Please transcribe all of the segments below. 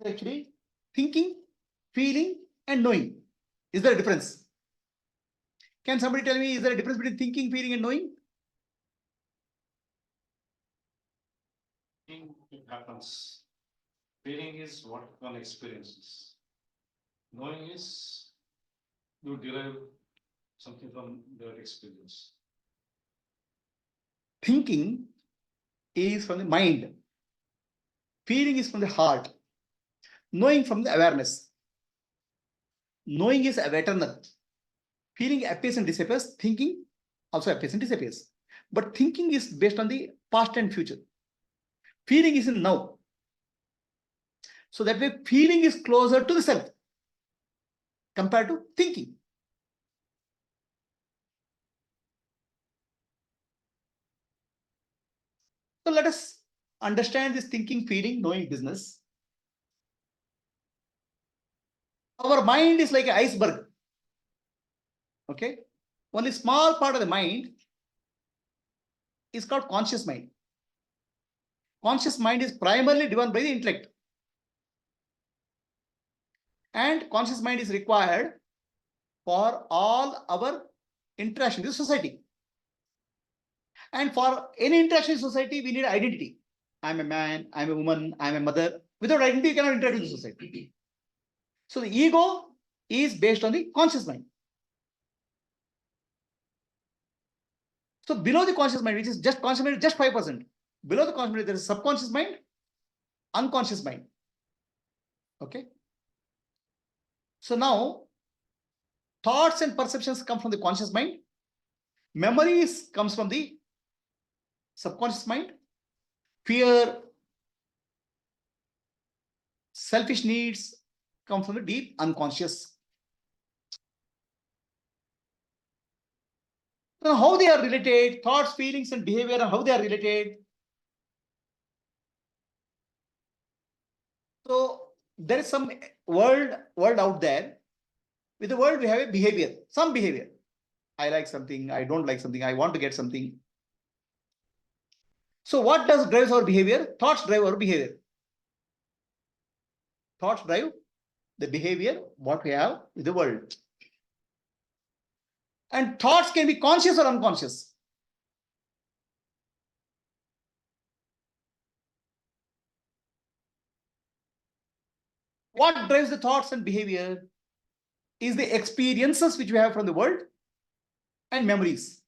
Actually, thinking, feeling, and knowing. Is there a difference? Can somebody tell me, is there a difference between thinking, feeling, and knowing? It happens. Feeling is what one experiences. Knowing is you derive something from that experience. Thinking is from the mind. Feeling is from the heart. Knowing from the awareness. Knowing is eternal. Feeling appears and disappears. Thinking also appears and disappears. But thinking is based on the past and future. Feeling is in now. So that way, feeling is closer to the self compared to thinking. So let us understand this thinking, feeling, knowing business. Our mind is like an iceberg. Okay. Only small part of the mind is called conscious mind. Conscious mind is primarily driven by the intellect. And conscious mind is required for all our interaction with society. And for any interaction in society, we need identity. I'm a man, I'm a woman, I'm a mother. Without identity, you cannot interact with society. So the ego is based on the conscious mind. So below the conscious mind, which is just conscious mind, just 5%. Below the conscious mind, there is subconscious mind, unconscious mind. Okay. So now, thoughts and perceptions come from the conscious mind. Memories comes from the subconscious mind. Fear, selfish needs come from the deep unconscious. Now, how they are related, thoughts, feelings, and behavior, and how they are related. So there is some world out there. With the world, we have a behavior, some behavior. I like something, I don't like something, I want to get something. So what does drives our behavior? Thoughts drive our behavior. Thoughts drive the behavior, what we have with the world. And thoughts can be conscious or unconscious. What drives the thoughts and behavior is the experiences which we have from the world and memories.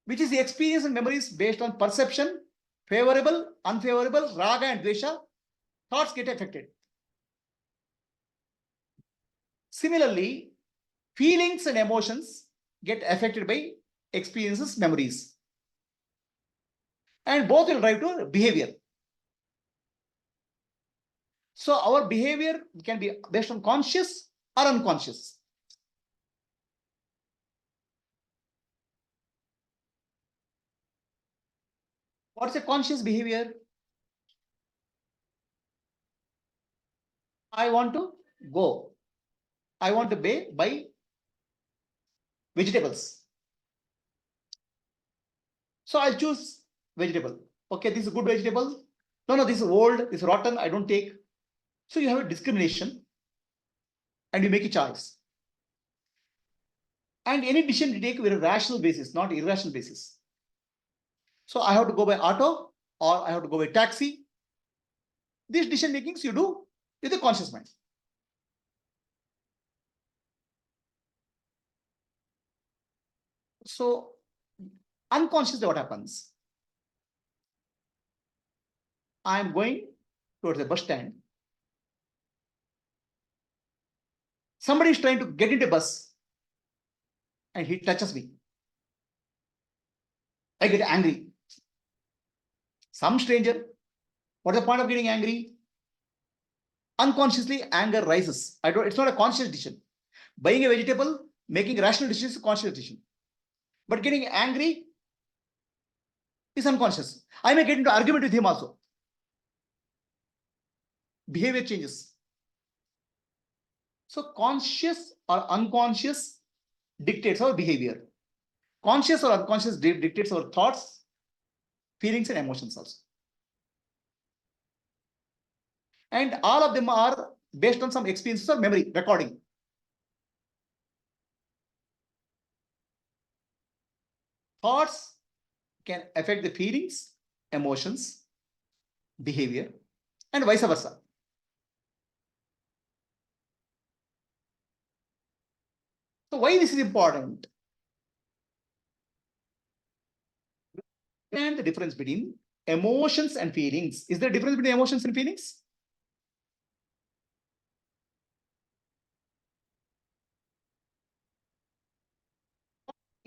Which is the experience and memories based on perception, favorable, unfavorable, raga and dvesha, thoughts get affected. Similarly, feelings and emotions get affected by experiences, memories. And both will drive to behavior. So our behavior can be based on conscious or unconscious. What's a conscious behavior? I want to go. I want to buy vegetables. So I'll choose vegetable. Okay, this is a good vegetable. No, this is old, this is rotten, I don't take. So you have a discrimination and you make a choice. And any decision you take with a rational basis, not irrational basis. So I have to go by auto or I have to go by taxi. These decision makings you do with a conscious mind. So unconsciously what happens? I am going towards the bus stand. Somebody is trying to get into a bus and he touches me. I get angry. Some stranger. What is the point of getting angry? Unconsciously, anger rises. It's not a conscious decision. Buying a vegetable, making rational decisions is a conscious decision. But getting angry is unconscious. I may get into argument with him also. Behavior changes. So conscious or unconscious dictates our behavior. Conscious or unconscious dictates our thoughts, feelings, and emotions also. And all of them are based on some experiences or memory recording. Thoughts can affect the feelings, emotions, behavior, and vice versa. So why this is important? And the difference between emotions and feelings. Is there a difference between emotions and feelings?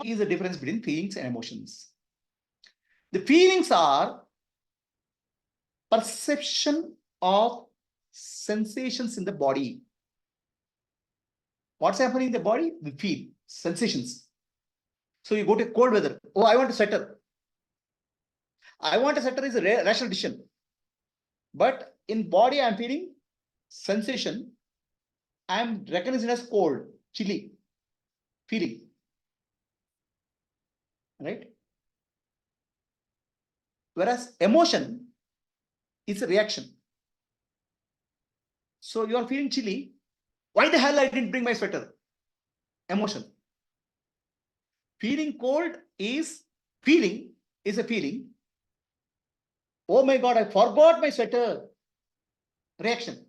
Is the difference between feelings and emotions? The feelings are perception of sensations in the body. What's happening in the body? We feel sensations. So you go to cold weather. Oh, I want a sweater. I want a sweater is a rational decision. But in body, I'm feeling sensation. I'm recognizing it as cold, chilly, feeling. Right? Whereas emotion is a reaction. So you are feeling chilly. Why the hell I didn't bring my sweater? Emotion. Feeling cold is a feeling. Oh my God, I forgot my sweater. Reaction.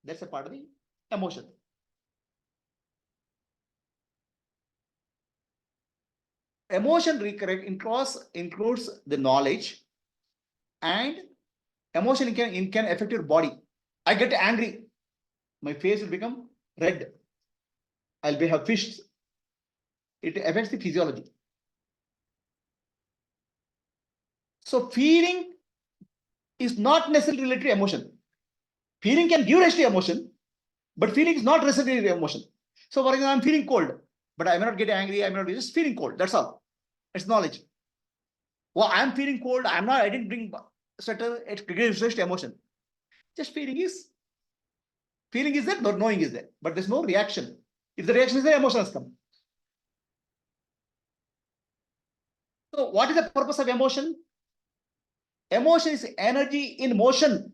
That's a part of the emotion. Emotion includes the knowledge, and emotion can affect your body. I get angry. My face will become red. I'll have fish. It affects the physiology. So feeling is not necessarily related to emotion. Feeling can give rise to emotion, but feeling is not necessarily emotion. So for example, I'm feeling cold, but I may not get angry. I may not be just feeling cold. That's all. It's knowledge. Well, I'm feeling cold. I didn't bring sweater. It gives rise to emotion. Just feeling is there, but knowing is there. But there's no reaction. If the reaction is there, emotion has come. So what is the purpose of emotion? Emotion is energy in motion.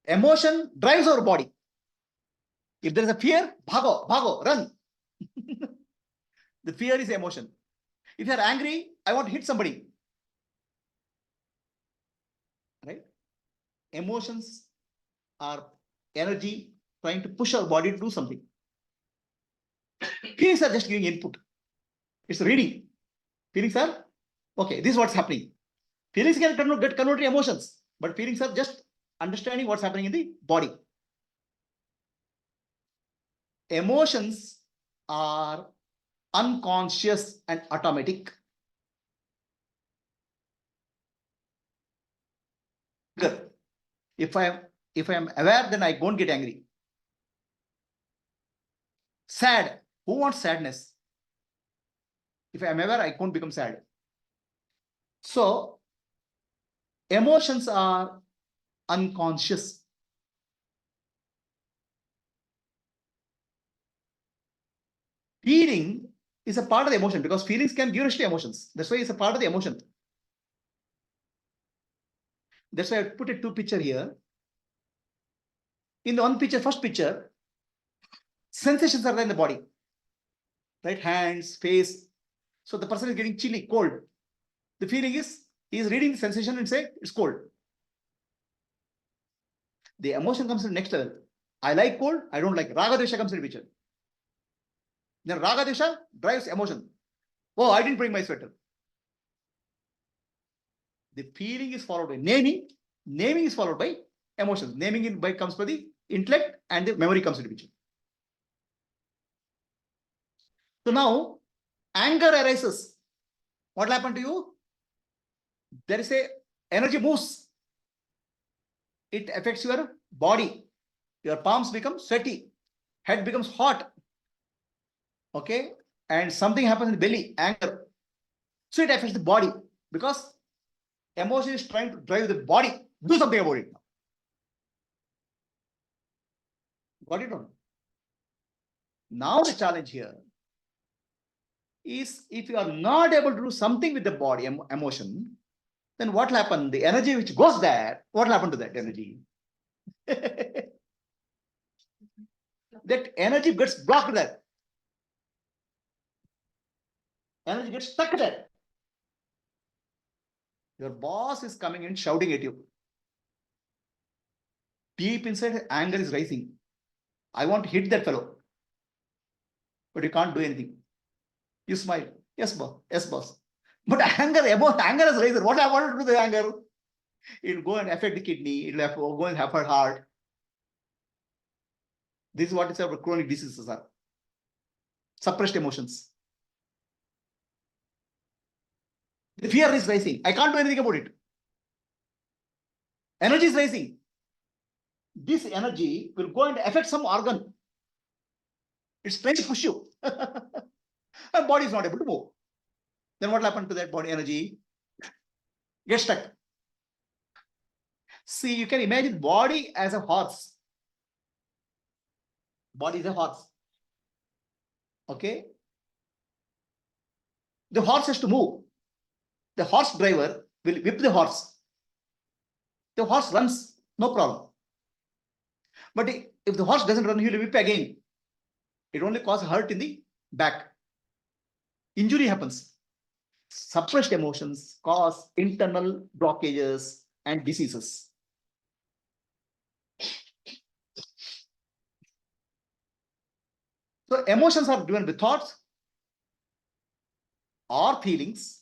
Emotion drives our body. If there is a fear, bhago, run. The fear is emotion. If you are angry, I want to hit somebody. Right? Emotions are energy trying to push our body to do something. Feelings are just giving input. It's reading. Feelings are, okay, this is what's happening. Feelings can get converted to emotions, but feelings are just understanding what's happening in the body. Emotions are unconscious and automatic. If I am aware, then I won't get angry. Sad. Who wants sadness? If I am aware, I won't become sad. So emotions are unconscious. Feeling is a part of the emotion because feelings can give rise to emotions. That's why it's a part of the emotion. That's why I put a two picture here. In the one picture, first picture, sensations are there in the body. Right? Hands, face. So the person is getting chilly, cold. The feeling is he is reading the sensation and say it's cold. The emotion comes to the next level. I like cold, I don't like. Raga Desha comes in the picture. Then Raga Desha drives emotion. Oh, I didn't bring my sweater. The feeling is followed by naming. Naming is followed by emotions. Naming comes by the intellect, and the memory comes into the picture. So now anger arises. What will happen to you? There is a energy moves. It affects your body. Your palms become sweaty. Head becomes hot. Okay. And something happens in the belly, anger. So it affects the body because emotion is trying to drive the body. Do something about it. Got it or not? Now the challenge here is if you are not able to do something with the body emotion, then what will happen? The energy which goes there, what will happen to that energy? That energy gets blocked there. Energy gets stuck there. Your boss is coming in shouting at you. Deep inside, anger is rising. I want to hit that fellow. But you can't do anything. You smile. Yes, boss. Yes, boss. But anger has risen. What I want to do with the anger? It will go and affect the kidney. It will go and affect heart. This is what is our chronic diseases are. Suppressed emotions. The fear is rising. I can't do anything about it. Energy is rising. This energy will go and affect some organ. It's trying to push you. And body is not able to move. Then what will happen to that body energy? Get stuck. See, you can imagine body as a horse. Body is a horse. Okay? The horse has to move. The horse driver will whip the horse. The horse runs, no problem. But if the horse doesn't run, he will whip again. It only causes hurt in the back. Injury happens. Suppressed emotions cause internal blockages and diseases. So emotions are driven with thoughts or feelings.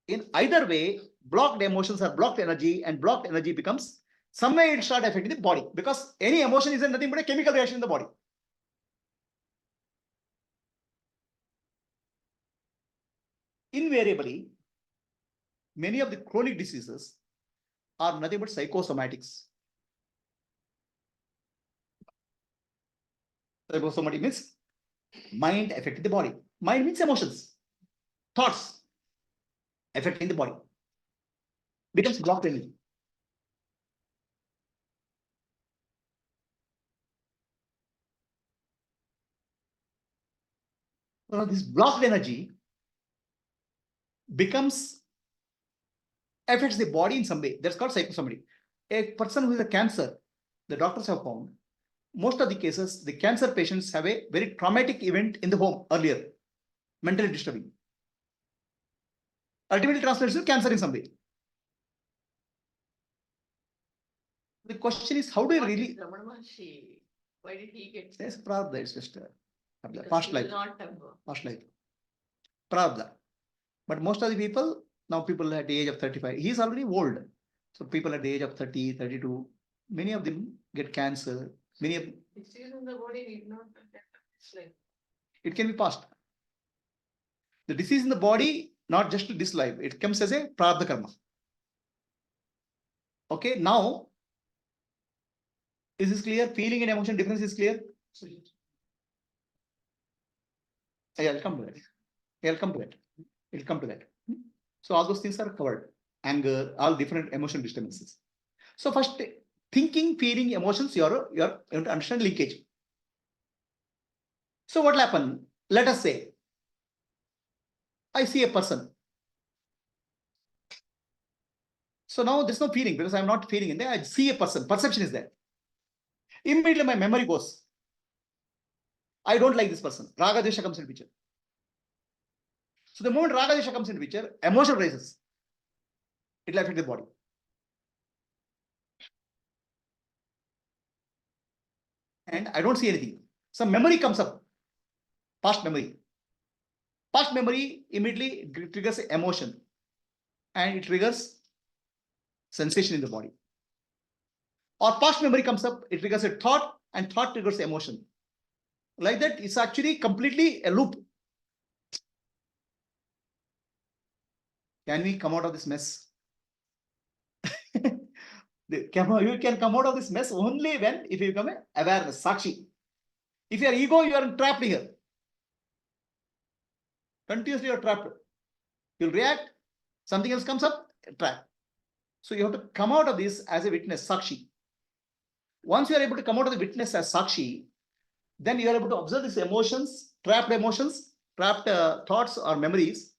In either way, blocked emotions are blocked energy, and blocked energy becomes some way it start affecting the body, because any emotion isn't nothing but a chemical reaction in the body. Invariably, many of the chronic diseases are nothing but psychosomatics. Psychosomatic means mind affecting the body. Mind means emotions, thoughts affecting the body. Becomes blocked energy. This blocked energy affects the body in some way. That's called psychosomatic. A person who is a cancer, the doctors have found, most of the cases, the cancer patients have a very traumatic event in the home earlier, mentally disturbing. Ultimately translates to cancer in some way. The question is, how do you really... Why did he get... Yes, Prabhupada, it's just past life. Past life. Prabhupada. But most of the people, now people at the age of 35, he's already old. So people at the age of 30, 32, many of them get cancer. Many of disease in the body need not like... It can be past. The disease in the body, not just to this life, it comes as a prarabdha karma. Okay, now, is this clear? Feeling and emotion difference is clear? I'll come to that. I'll come to that. It'll come to that. So all those things are covered. Anger, all different emotional disturbances. So first, thinking, feeling, emotions, you have to understand linkage. So what will happen? Let us say, I see a person. So now there's no feeling because I'm not feeling in there. I see a person. Perception is there. Immediately my memory goes. I don't like this person. Raga Desha comes in picture. So the moment Raga Desha comes in picture, emotion rises. It will affect the body. And I don't see anything. Some memory comes up. Past memory. Past memory immediately triggers emotion. And it triggers sensation in the body. Or past memory comes up, it triggers a thought, and thought triggers emotion. Like that, it's actually completely a loop. Can we come out of this mess? You can come out of this mess only when if you become an awareness, sakshi. If you are ego, you are trapped here. Continuously you are trapped. You'll react, something else comes up, trap. So you have to come out of this as a witness, sakshi. Once you are able to come out of the witness as sakshi, then you are able to observe these emotions, trapped thoughts or memories,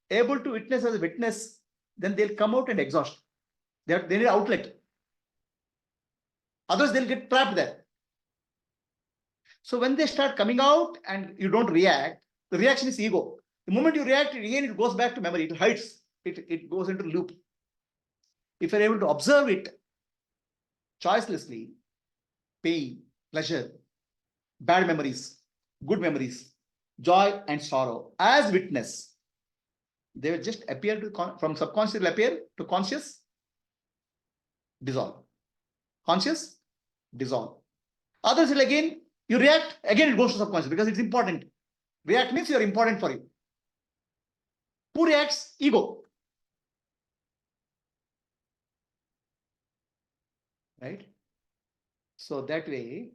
able to witness as a witness then they'll come out and exhaust. They need outlet. Otherwise, they'll get trapped there. So when they start coming out and you don't react, the reaction is ego. The moment you react, again it goes back to memory. It hides. It goes into loop. If you're able to observe it choicelessly, pain, pleasure, bad memories, good memories, joy and sorrow as witness, they will just appear to from subconscious will appear to conscious, dissolve. Conscious, dissolve. Others will again, you react, again it goes to subconscious because it's important. React means you're important for you. Who reacts? Ego. Right? So that way,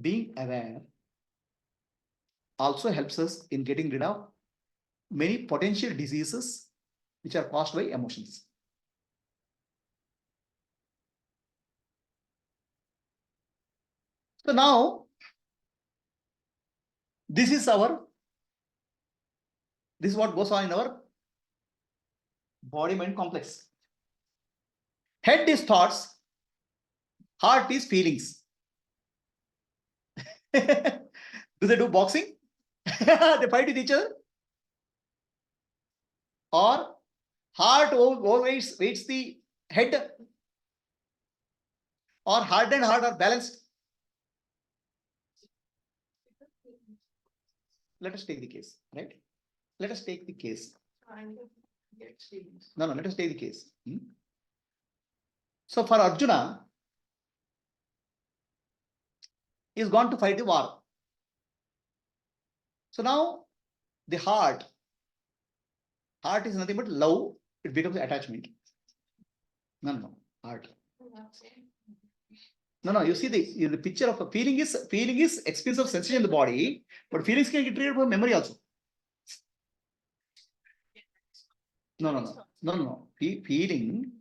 being aware also helps us in getting rid of many potential diseases which are caused by emotions. So now, this is what goes on in our body-mind complex. Head is thoughts, heart is feelings. Do they do boxing? They fight with each other? Or heart always weights the head? Or heart and heart are balanced? Let us take the case, right? Let us take the case. No, let us take the case. So for Arjuna, he's gone to fight the war. So now the heart is nothing but love. It becomes attachment. No, heart. No, you see the picture of a feeling is experience of sensation in the body, but feelings can get triggered by memory also. No. Feeling.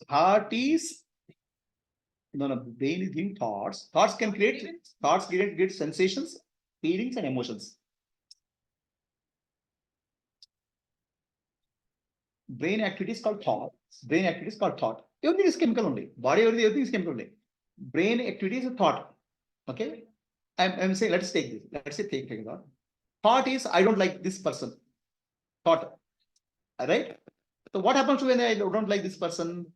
Heart is brain is giving thoughts. Thoughts can create sensations, feelings, and emotions. Brain activity is called thought. Everything is chemical only. Body, everything is chemical only. Brain activity is a thought. Okay. I'm saying, let's take this. Let's say take a thought. Thought is I don't like this person. Thought. Right? So what happens when I don't like this person?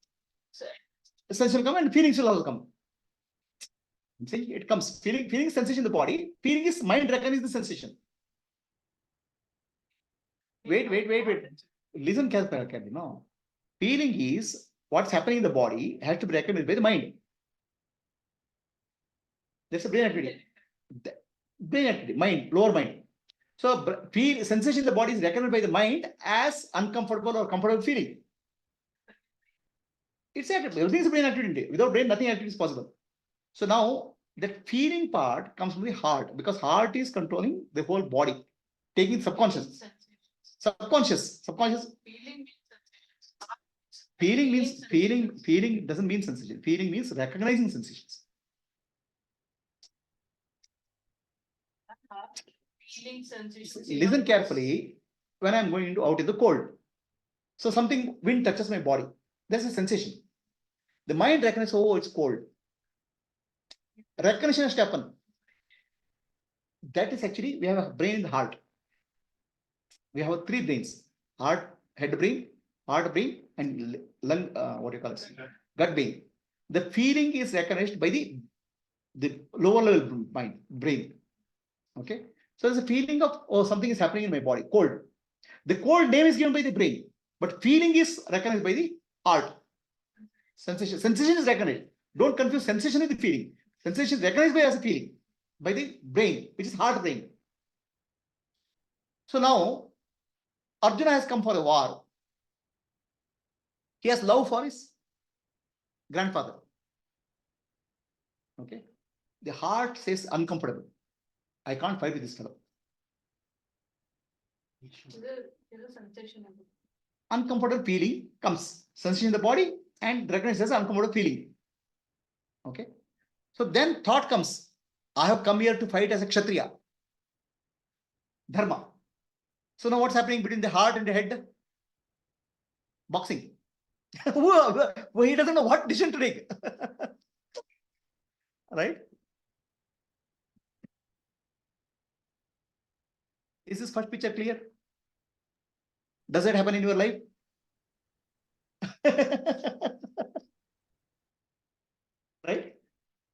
Sensation will come and feelings will also come. I'm saying it comes. Feeling is sensation in the body. Feeling is mind recognizes the sensation. Wait. Listen carefully. No. Feeling is what's happening in the body has to be recognized by the mind. That's a brain activity. Mind, lower mind. So sensation in the body is recognized by the mind as uncomfortable or comfortable feeling. It's active. Everything is brain activity. Without brain, nothing activity is possible. So now that feeling part comes from the heart because heart is controlling the whole body, taking subconscious. Feeling doesn't mean sensation. Feeling means recognizing sensations. Listen carefully. When I'm going out in the cold, so something wind touches my body. That's a sensation. The mind recognizes, oh, it's cold. Recognition has to happen. That is actually, we have a brain in the heart. We have 3 brains: heart, head brain, heart brain, and lung. Gut brain. The feeling is recognized by the lower level mind, brain. Okay. So there's a feeling of something is happening in my body, cold. The cold name is given by the brain, but feeling is recognized by the heart. Sensation is recognized. Don't confuse sensation with the feeling. Sensation is recognized as a feeling by the brain, which is heart brain. So now Arjuna has come for a war. He has love for his grandfather. Okay. The heart says uncomfortable. I can't fight with this fellow. Uncomfortable feeling comes. Sensation in the body and recognizes as uncomfortable feeling. Okay. So then thought comes. I have come here to fight as a Kshatriya. Dharma. So now what's happening between the heart and the head? Boxing. Well, he doesn't know what decision to take. Right? Is this first picture clear? Does that happen in your life? Right?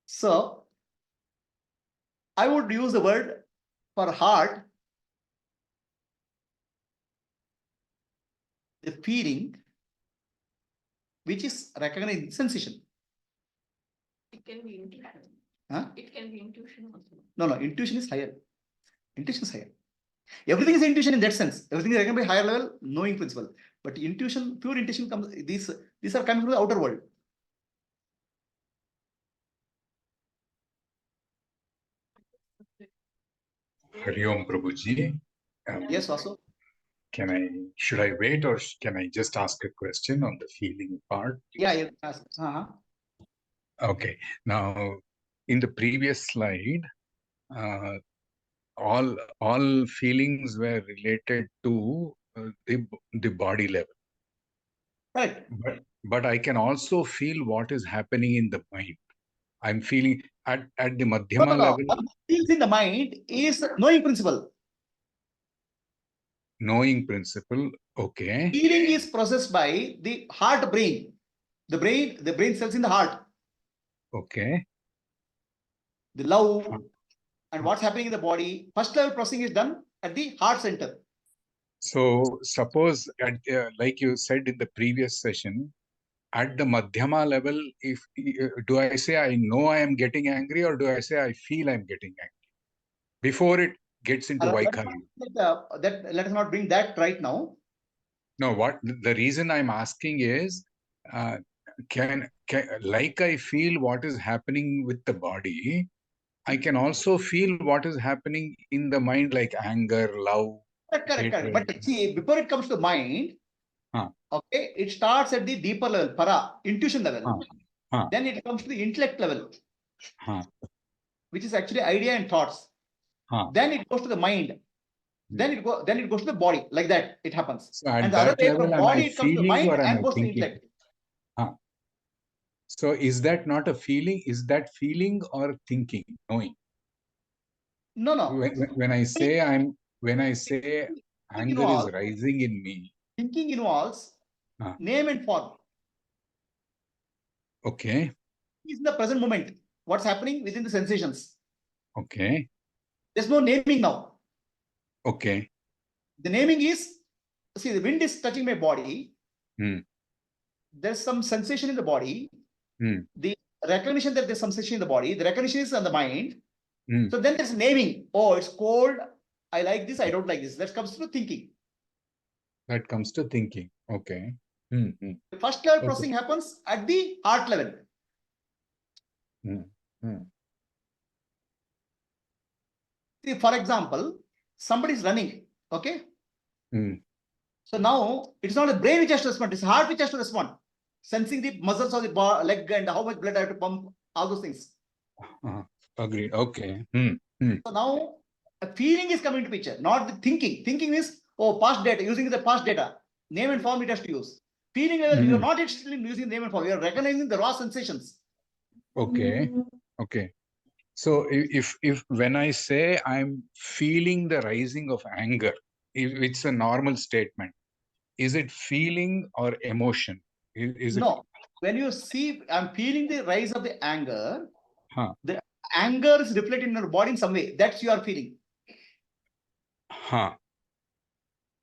So I would use the word for heart, the feeling which is recognized sensation. It can be intuition. Huh? It can be intuition also. No, intuition is higher. Intuition is higher. Everything is intuition in that sense. Everything is recognized by higher level, knowing principle. But intuition, pure intuition comes, these are coming from the outer world. Hari Om Prabhuji. Yes, Vasu? Should I wait or can I just ask a question on the feeling part? Yeah, you ask. Okay. Now, in the previous slide, all feelings were related to the body level. Right. But I can also feel what is happening in the mind. I'm feeling at the Madhyama level. What feels in the mind is knowing principle. Knowing principle. Okay. Feeling is processed by the heart brain. The brain cells in the heart. Okay. The love and what's happening in the body. First level processing is done at the heart center. So suppose, like you said in the previous session, at the Madhyama level, if do I say I know I am getting angry, or do I say I feel I'm getting angry before it gets into Vichara? Let us not bring that right now. No, what the reason I'm asking is, can like I feel what is happening with the body, I can also feel what is happening in the mind, like anger, love. Correct. But see, before it comes to mind, okay, it starts at the deeper level, para, intuition level. Then it comes to the intellect level, which is actually idea and thoughts. Then it goes to the mind. Then it goes to the body. Like that, it happens. So at and the that other way level, from am I body, it comes to the feeling mind or am and I goes to the thinking? intellect. So is that not a feeling? Is that feeling or thinking, knowing? No. When I say anger is rising in me. Thinking involves name and form. Okay. It's in the present moment. What's happening within the sensations. Okay. There's no naming now. Okay. The naming is, see, the wind is touching my body. There's some sensation in the body. The recognition that there's some sensation in the body. The recognition is on the mind. So then there's naming. Oh, it's cold. I like this. I don't like this. That comes to thinking. That comes to thinking. Okay. The first level processing happens at the heart level. See, for example, somebody is running. Okay. So now it's not the brain which has to respond, it's the heart which has to respond. Sensing the muscles of the leg and how much blood I have to pump, all those things. Agreed. Okay. So now a feeling is coming to picture, not the thinking. Thinking is, oh, past data, using the past data. Name and form it has to use. Feeling level, you are not interested in using name and form, you are recognizing the raw sensations. Okay. Okay. So if when I say I'm feeling the rising of anger, if it's a normal statement, is it feeling or emotion? Is it? No. When you see, I'm feeling the rise of the anger, the anger is reflected in your body in some way. That's you are feeling.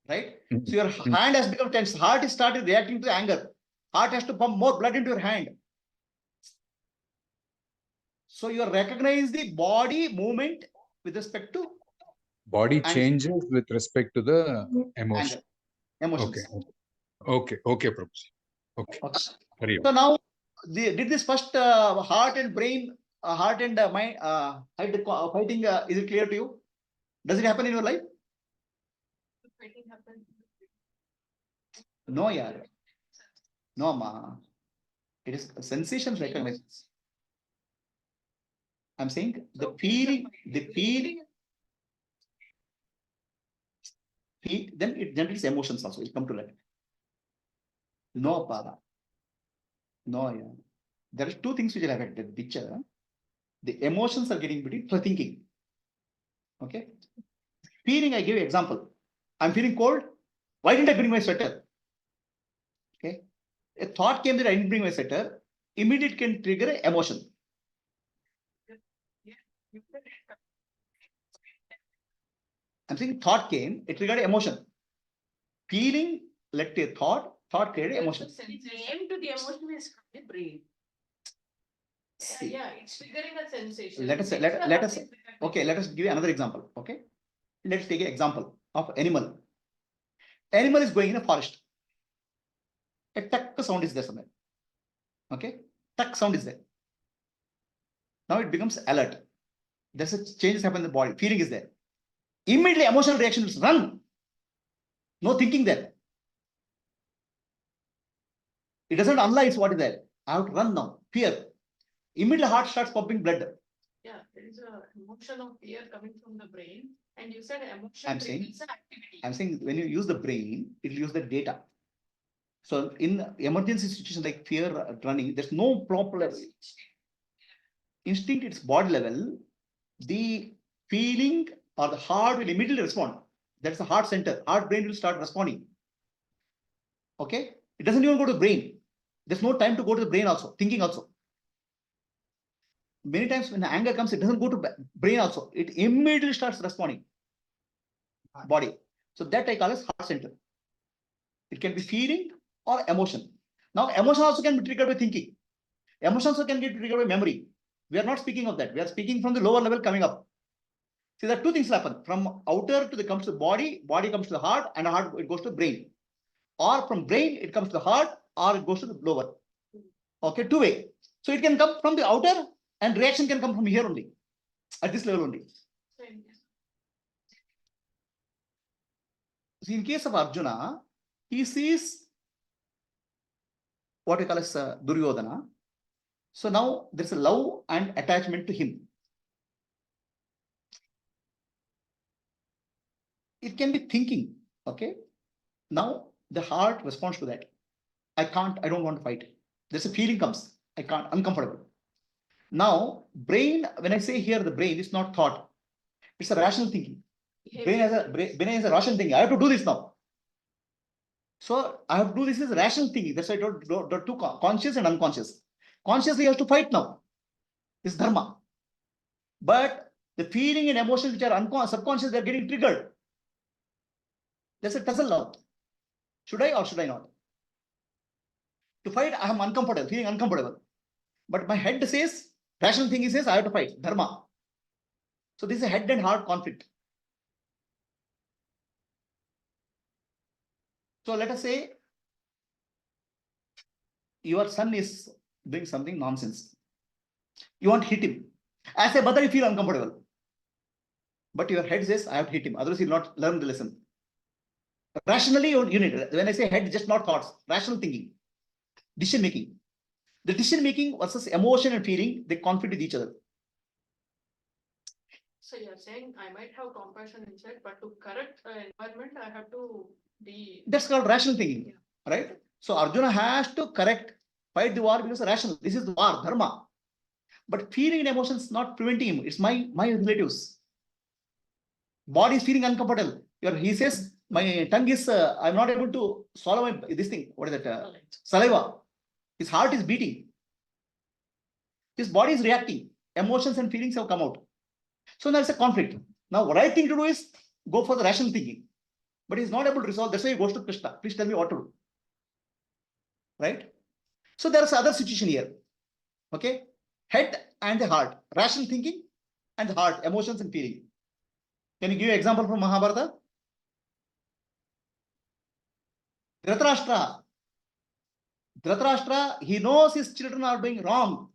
Right? So your hand has become tense. Heart is started reacting to anger. Heart has to pump more blood into your hand. So you recognize the body movement with respect to body anger. Changes with respect to the emotion. Emotions. Okay, Prabhuji. Okay. So now, did this first heart and brain, heart and mind fighting? Is it clear to you? Does it happen in your life? Fighting happens. No, yaar. No, ma. It is sensations recognized. I'm saying the So, feeling, it's the feeling, then it generates emotions also. We'll come to that. No, Pada. No, yeah. There are two things which are affected. Vichara. The emotions are getting between for thinking. Okay. Feeling, I give you example. I'm feeling cold. Why didn't I bring my sweater? Okay. A thought came that I didn't bring my sweater. Immediate can trigger an emotion. I'm saying thought came, it triggered emotion. Feeling led to a thought created emotion. The name to the emotion is from the brain. See, Yeah, it's triggering a sensation. let us okay, let us give you another example. Okay, let's take an example of animal. Animal is going in a forest. A tuck sound is there somewhere. Okay, tuck sound is there. Now it becomes alert. There's a changes happen in the body. Feeling is there. Immediately emotional reaction is run. No thinking there. It doesn't analyze what is there. I have to run now. Fear. Immediately heart starts pumping blood. Yeah, there is a emotion of fear coming from the brain, and you said emotion I'm saying- triggers an activity. I'm saying when you use the brain, it will use the data. So in emergency situation like fear running, there's no proper instinct, it's body level. The feeling or the heart will immediately respond. That's the heart center. Heart brain will start responding. Okay? It doesn't even go to the brain. There's no time to go to the brain also, thinking also. Many times when anger comes, it doesn't go to brain also. It immediately starts responding. Body. So that I call as heart center. It can be feeling or emotion. Now, emotion also can be triggered by thinking. Emotion also can get triggered by memory. We are not speaking of that. We are speaking from the lower level coming up. See, there are two things happen. From outer to the comes to the body, body comes to the heart, and the heart it goes to the brain. Or from brain it comes to the heart, or it goes to the lower. Okay, two way. So it can come from the outer, and reaction can come from here only, at this level only. So in case of Arjuna, he sees what we call as Duryodhana. So now there's a love and attachment to him. It can be thinking. Okay. Now the heart responds to that. I don't want to fight. There's a feeling comes. I can't, uncomfortable. Now, brain, when I say here the brain, is not thought. It's a rational thinking. Brain has a rational thinking. I have to do this now. So I have to do this as rational thinking. That's why I told the two conscious and unconscious. Consciously he has to fight now. It's dharma. But the feeling and emotions which are subconscious, they're getting triggered. There's a tussle now. Should I or should I not? To fight, I am uncomfortable, feeling uncomfortable. But my head says, rational thinking says, I have to fight, dharma. So this is a head and heart conflict. So let us say your son is doing something nonsense. You want to hit him. As a mother, you feel uncomfortable. But your head says, I have to hit him. Otherwise, he will not learn the lesson. Rationally, you need it. When I say head, just not thoughts, rational thinking, decision making. The decision making versus emotion and feeling, they conflict with each other. So you're saying I might have compassion inside, but to correct the environment, I have to be. That's called rational thinking, right? So Arjuna has to fight the war because rational. This is the war, dharma. But feeling and emotions not preventing him. It's my relatives. Body is feeling uncomfortable. He says, my tongue is, I'm not able to swallow this thing. What is that? Saliva. His heart is beating. His body is reacting. Emotions and feelings have come out. So there's a conflict. Now, what I think to do is go for the rational thinking. But he's not able to resolve. That's why he goes to Krishna. Please tell me what to do. Right? So there's other situation here. Okay? Head and the heart. Rational thinking and the heart. Emotions and feeling. Can you give an example from Mahabharata? Dhritarashtra. Dhritarashtra, he knows his children are doing wrong.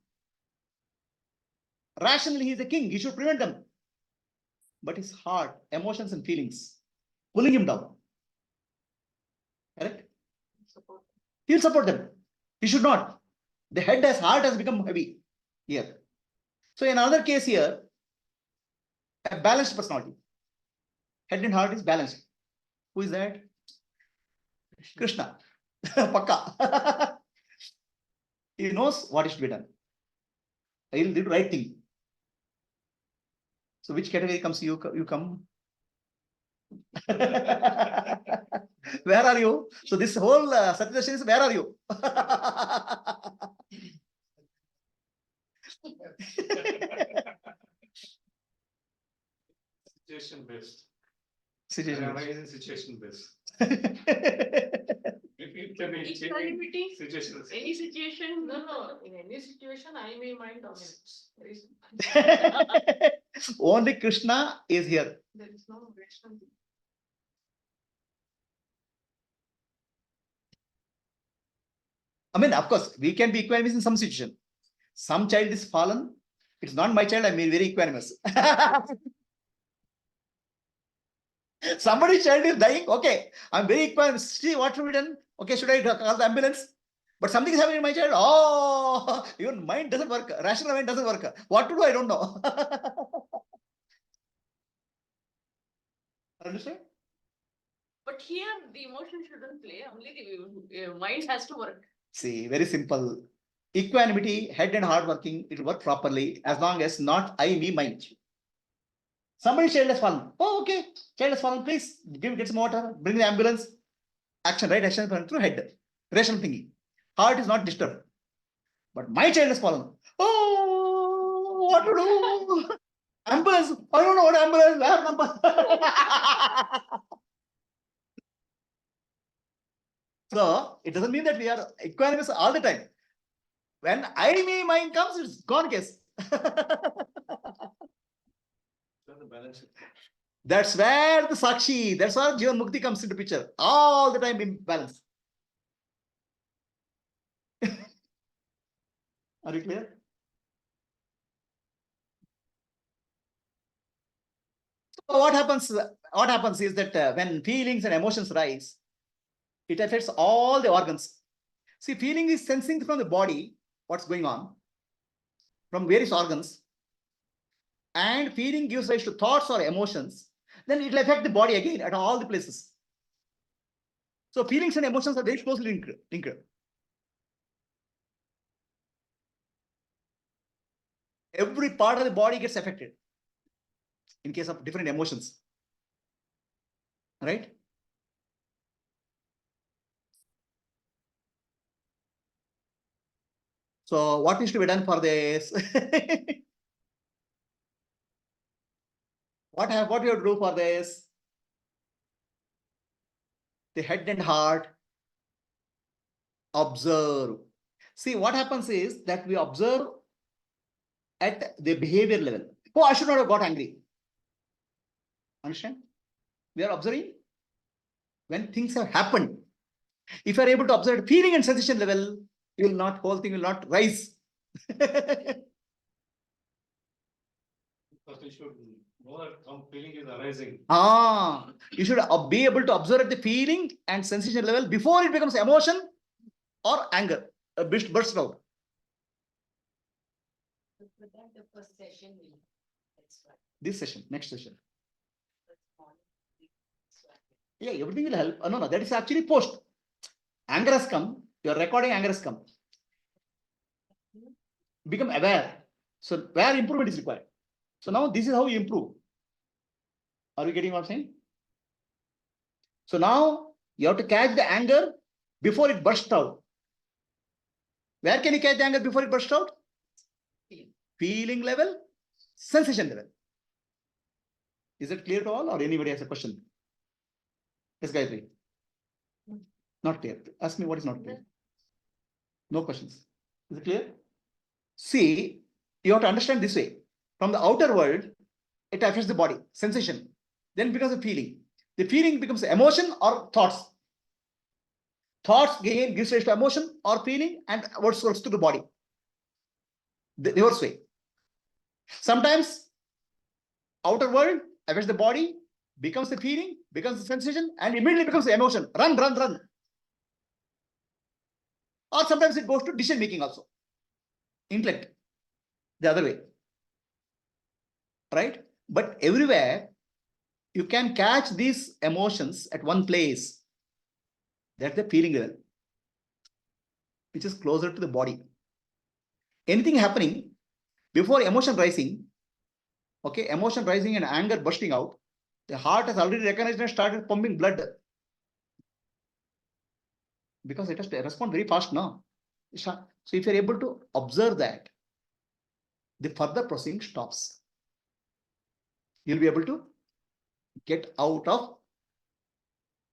Rationally, he is a king. He should prevent them. But his heart, emotions and feelings, pulling him down. Correct? He'll support them. He should not. The heart has become heavy here. So in another case here, a balanced personality. Head and heart is balanced. Who is that? Krishna. Pakka. He knows what is to be done. He will do the right thing. So which category comes you come? Where are you? So this whole Satyadashan is where are you? Situation based. Situation. Analyzing situation based. It can be Equanimity, situation. any situation, no, in any situation, I may mind dominates. Only Krishna is here. There is no Vaishnav. I mean, of course, we can be equanimous in some situation. Some child is fallen. It's not my child. I'm very equanimous. Somebody's child is dying. Okay, I'm very equanimous. See what should be done? Okay, should I call the ambulance? But something is happening in my child. Oh, your mind doesn't work. Rational mind doesn't work. What to do? I don't know. Understand? But here, the emotion shouldn't play, only the mind has to work. See, very simple. Equanimity, head and heart working, it will work properly as long as not I, me, mind. Somebody's child has fallen. Oh, okay. Child has fallen. Please get some water. Bring the ambulance. Action, right? Action through head. Rational thinking. Heart is not disturbed. But my child has fallen. Oh, what to do? Ambulance. I don't know what ambulance. Where number? So it doesn't mean that we are equanimous all the time. When I, me, mind comes, it's gone case. That's where the Sakshi, that's where Jivan Mukti comes into picture. All the time in balance. Are you clear? So what happens is that when feelings and emotions rise, it affects all the organs. See, feeling is sensing from the body what's going on from various organs, and feeling gives rise to thoughts or emotions. Then it will affect the body again at all the places. So feelings and emotions are very closely linked. Every part of the body gets affected in case of different emotions, right? So what needs to be done for this? What you have to do for this? The head and heart observe. See, what happens is that we observe at the behavior level. Oh, I should not have got angry. Understand? We are observing when things have happened. If you are able to observe at feeling and sensation level, you will not, whole thing will not rise. Because we should know that some feeling is arising. You should be able to observe at the feeling and sensation level before it becomes emotion or anger, burst out. The first session, This session, next session. Yeah, everything will help. No, that is actually post. Anger has come. Your recording anger has come. Become aware. So where improvement is required. So now this is how you improve. Are you getting what I'm saying? So now you have to catch the anger before it bursts out. Where can you catch the anger before it bursts out? Feeling level, sensation level. Is it clear to all, or anybody has a question? Yes, Gayatri. Not clear. Ask me what is not clear. No questions. Is it clear? See, you have to understand this way. From the outer world, it affects the body, sensation. Then it becomes a feeling. The feeling becomes emotion or thoughts. Thoughts again gives rise to emotion or feeling, and words to the body. The reverse way. Sometimes outer world affects the body, becomes the feeling, becomes the sensation, and immediately becomes the emotion. Run, run, run. Or sometimes it goes to decision making also. Intellect. The other way. right? But everywhere you can catch these emotions at one place. That's the feeling level, which is closer to the body. Anything happening before emotion rising, okay, emotion rising and anger bursting out, the heart has already recognized and started pumping blood. Because it has to respond very fast now. So if you're able to observe that, the further proceeding stops. You'll be able to get out of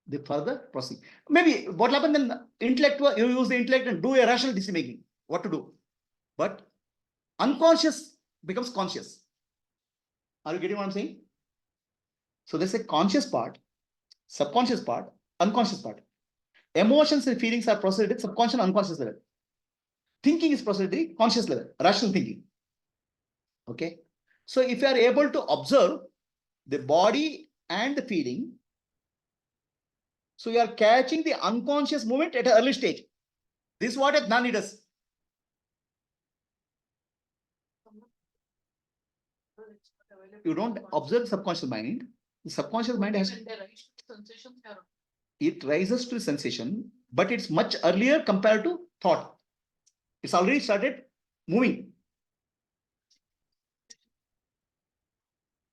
the further proceeding. Maybe what happens then, intellect, you use the intellect and do a rational decision making, what to do. But unconscious becomes conscious. Are you getting what I'm saying? So there's a conscious part, subconscious part, unconscious part. Emotions and feelings are processed at subconscious and unconscious level. Thinking is processed at conscious level, rational thinking. Okay. So if you are able to observe the body and the feeling, so you are catching the unconscious movement at an early stage. This is what a Gnani does. You don't observe the subconscious mind. The subconscious mind has, it rises to sensation, but it's much earlier compared to thought. It's already started moving.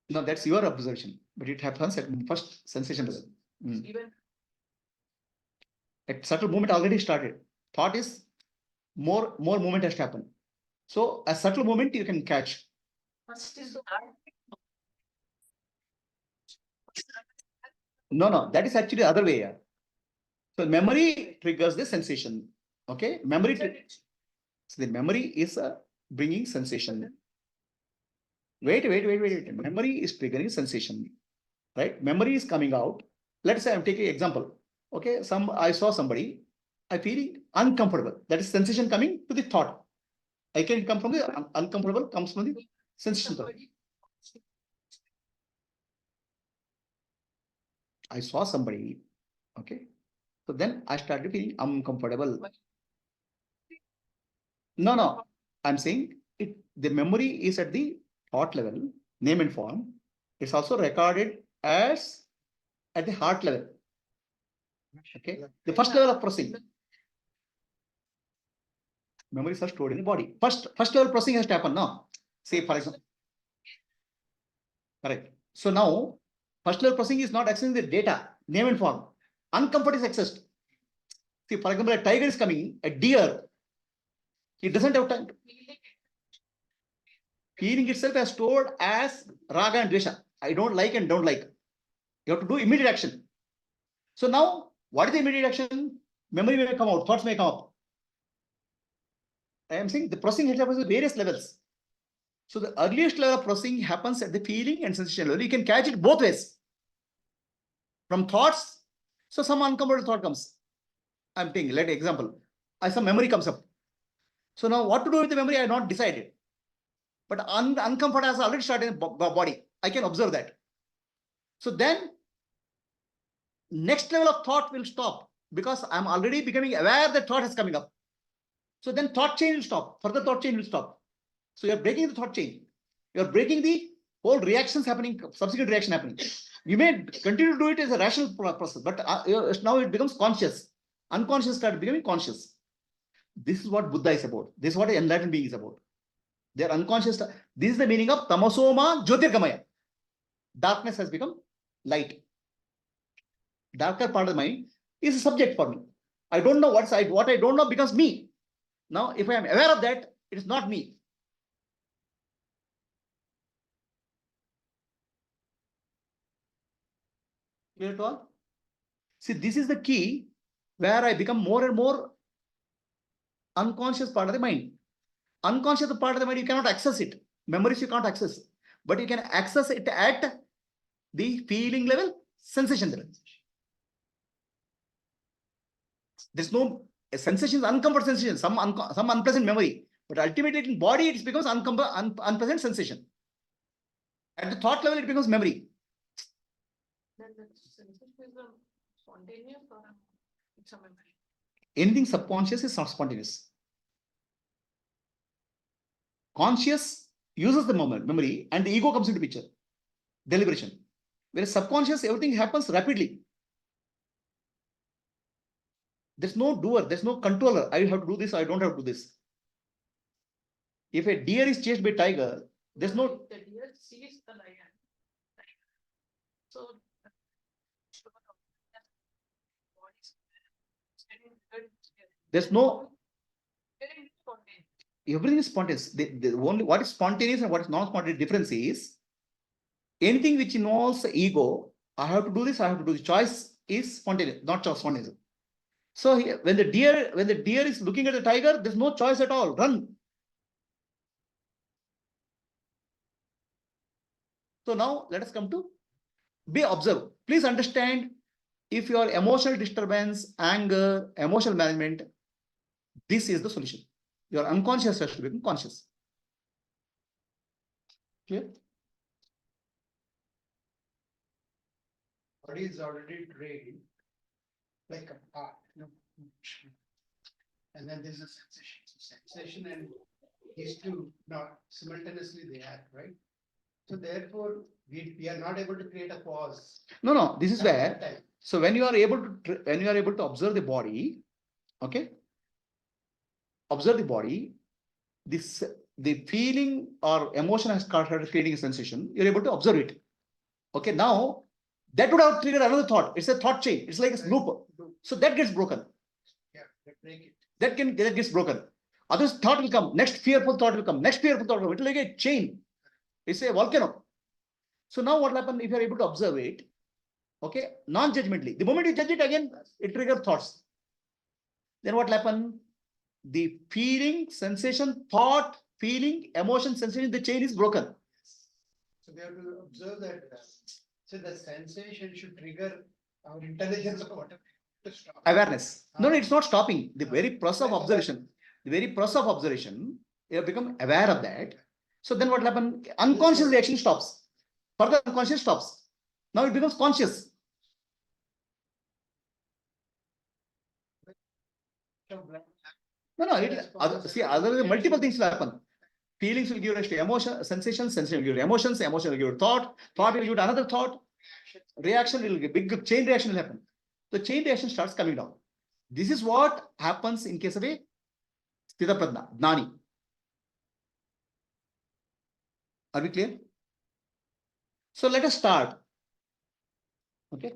No, that's your observation, but it happens at first sensation level. Even At subtle movement already started. Thought is more movement has to happen. So a subtle movement you can catch. first is No, that is actually the other way. Yeah. So memory triggers the sensation. Okay, memory. So the memory is bringing sensation. Wait. Memory is triggering sensation, right? Memory is coming out. Let's say I'm taking an example. Okay, I saw somebody, I feeling uncomfortable. That is sensation coming to the thought. I can come from the uncomfortable, comes from the sensation. I saw somebody, okay. So then I started feeling uncomfortable. No, I'm saying it. The memory is at the thought level, name and form. It's also recorded as at the heart level. Okay, the first level of processing. Memories are stored in the body. First level processing has to happen now. Say for example, correct. So now, first level processing is not accessing the data, name and form. Uncomfort is accessed. See, for example, a tiger is coming, a deer, it doesn't have time. Feeling itself as stored as raga and dvesha. I don't like and don't like. You have to do immediate action. So now, what is the immediate action? Memory may come out, thoughts may come up. I am saying the processing happens at various levels. So the earliest level of processing happens at the feeling and sensation level. You can catch it both ways. From thoughts, so some uncomfortable thought comes. I'm taking, let example. Some memory comes up. So now what to do with the memory, I have not decided. But uncomfort has already started in the body. I can observe that. So then, next level of thought will stop because I'm already becoming aware that thought is coming up. So then thought chain will stop. Further thought chain will stop. So you're breaking the thought chain. You're breaking the whole reactions happening, subsequent reaction happening. You may continue to do it as a rational process, but now it becomes conscious. Unconscious started becoming conscious. This is what Buddha is about. This is what an enlightened being is about. They are unconscious. This is the meaning of tamasoma jyotirgamaya. Darkness has become light. Darker part of the mind is a subject for me. I don't know what I don't know becomes me. Now, if I am aware of that, it is not me. Clear to all? See, this is the key where I become more and more unconscious part of the mind. Unconscious part of the mind, you cannot access it. Memories you can't access, but you can access it at the feeling level, sensation level. There's no sensations, uncomfort sensation, some unpleasant memory, but ultimately in body it becomes unpleasant sensation. At the thought level, it becomes memory. then the sensation is spontaneous or it's a memory. Anything subconscious is not spontaneous. Conscious uses the memory, and the ego comes into picture. Deliberation. Whereas subconscious, everything happens rapidly. There's no doer, there's no controller. I have to do this, I don't have to do this. If a deer is chased by tiger, there's no. The deer sees the lion. So. There's no. Very spontaneous. Everything is spontaneous. The only what is spontaneous and what is non-spontaneous difference is anything which involves the ego. I have to do this. I have to do the choice is spontaneous, not spontaneous. So here, when the deer is looking at the tiger, there's no choice at all. Run. So now let us come to be observed. Please understand, if your emotional disturbance, anger, emotional management, this is the solution. Your unconscious has to become conscious. Clear? Body is already trained like a part, and then there's a sensation. So sensation and these two not simultaneously they act, right? So therefore, we are not able to create a pause. No. This is at where. that time. So when you are able to observe the body, okay, observe the body. The feeling or emotion has started creating a sensation. You're able to observe it. Okay, now that would have triggered another thought. It's a thought chain. It's like a loop. So that gets broken. Yeah, break it. That gets broken. Other thought will come. Next fearful thought will come. Next fearful thought will come. It will like a chain. It's a volcano. So now what will happen if you are able to observe it? Okay, non-judgmentally. The moment you judge it again, it triggers thoughts. Then what will happen? The feeling, sensation, thought, feeling, emotion, sensation, the chain is broken. So we have to observe that. So the sensation should trigger our intelligence or whatever to stop. Awareness. No, it's not stopping. The very process of observation. The very process of observation, you have become aware of that. So then what will happen? Unconscious reaction stops. Further unconscious stops. Now it becomes conscious. No. Other multiple things will happen. Feelings will give rise to emotion, sensation will give emotions, emotion will give thought will give another thought, reaction will give big chain reaction will happen. The chain reaction starts coming down. This is what happens in case of a Sthita Prajna, Gnani. Are we clear? So let us start. Okay.